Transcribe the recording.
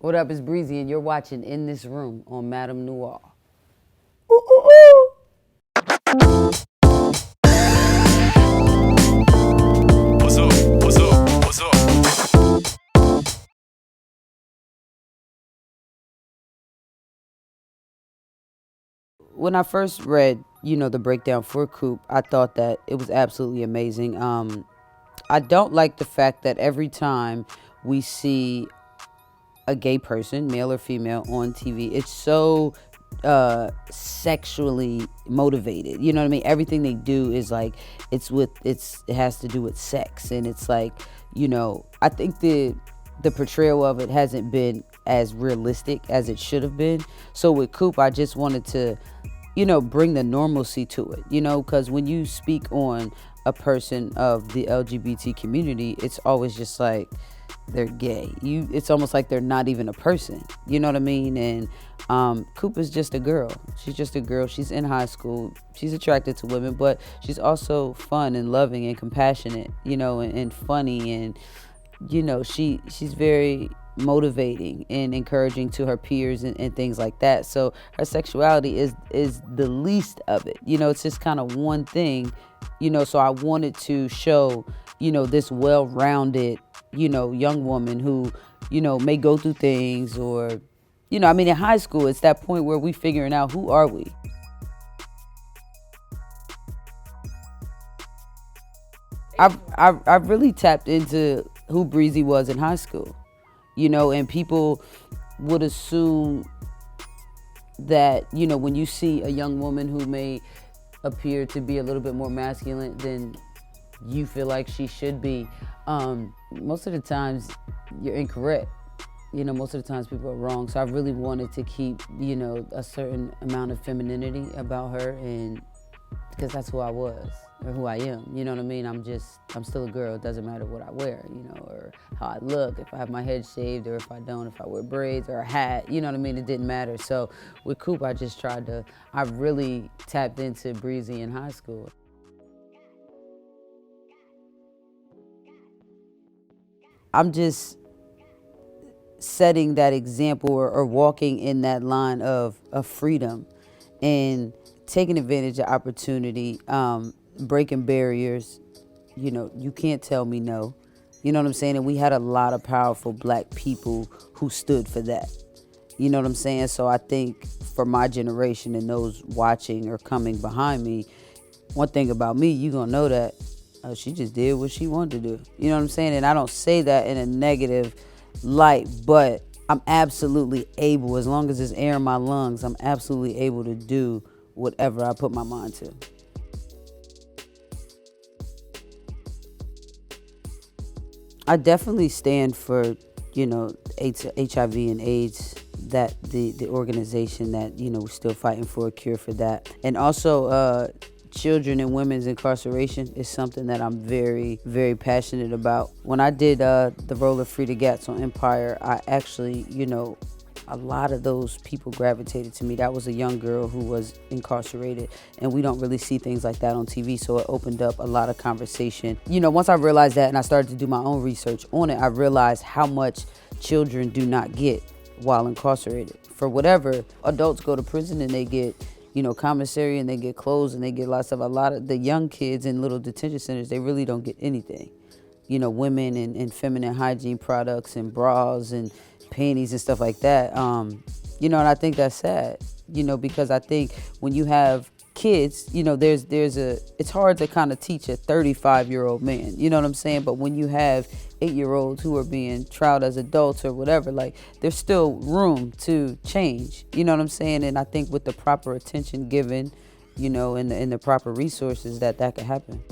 What up, it's BreZ, and you're watching In This Room on MadameNoire. What's up? What's up? What's up? When I first read, the breakdown for Coop, I thought that it was absolutely amazing. I don't like the fact that every time we see a gay person, male or female, on TV, it's so sexually motivated. You know what I mean? Everything they do is like it has to do with sex, and it's like, I think the portrayal of it hasn't been as realistic as it should have been. So with Coop, I just wanted to, bring the normalcy to it, because when you speak on a person of the LGBT community, it's always just like they're gay. It's almost like they're not even a person. You know what I mean? And Coop is just a girl. She's just a girl. She's in high school. She's attracted to women, but she's also fun and loving and compassionate, and funny, and she's very motivating and encouraging to her peers and things like that. So her sexuality is the least of it. It's just kind of one thing, so I wanted to show, this well-rounded, young woman who, may go through things, or, in high school, it's that point where we figuring out, who are we? I've really tapped into who BreZ was in high school, and people would assume that, when you see a young woman who may appear to be a little bit more masculine than you feel like she should be, most of the times you're incorrect. Most of the times people are wrong. So I really wanted to keep, a certain amount of femininity about her, and because that's who I was, or who I am. You know what I mean? I'm still a girl. It doesn't matter what I wear, or how I look, if I have my head shaved or if I don't, if I wear braids or a hat, you know what I mean? It didn't matter. So with Coop, I really tapped into BreZ in high school. I'm just setting that example, or walking in that line of freedom and taking advantage of opportunity, breaking barriers. You can't tell me no. You know what I'm saying? And we had a lot of powerful black people who stood for that. You know what I'm saying? So I think for my generation and those watching or coming behind me, one thing about me, you gonna know that she just did what she wanted to do. You know what I'm saying? And I don't say that in a negative light, but I'm absolutely able, as long as there's air in my lungs, I'm absolutely able to do whatever I put my mind to. I definitely stand for, HIV and AIDS, that the organization that, we're still fighting for a cure for that. And also children and women's incarceration is something that I'm very, very passionate about. When I did the role of Frida Gatz on Empire, I actually, a lot of those people gravitated to me. That was a young girl who was incarcerated, and we don't really see things like that on TV, so it opened up a lot of conversation. Once I realized that and I started to do my own research on it, I realized how much children do not get while incarcerated. For whatever, adults go to prison and they get, commissary, and they get clothes, and they get lots of, a lot of the young kids in little detention centers, they really don't get anything. Women and feminine hygiene products and bras and panties and stuff like that. And I think that's sad, because I think when you have kids, it's hard to kind of teach a 35-year-old man, you know what I'm saying? But when you have 8-year-olds who are being trialed as adults or whatever, like, there's still room to change, you know what I'm saying? And I think with the proper attention given, and the proper resources, that could happen.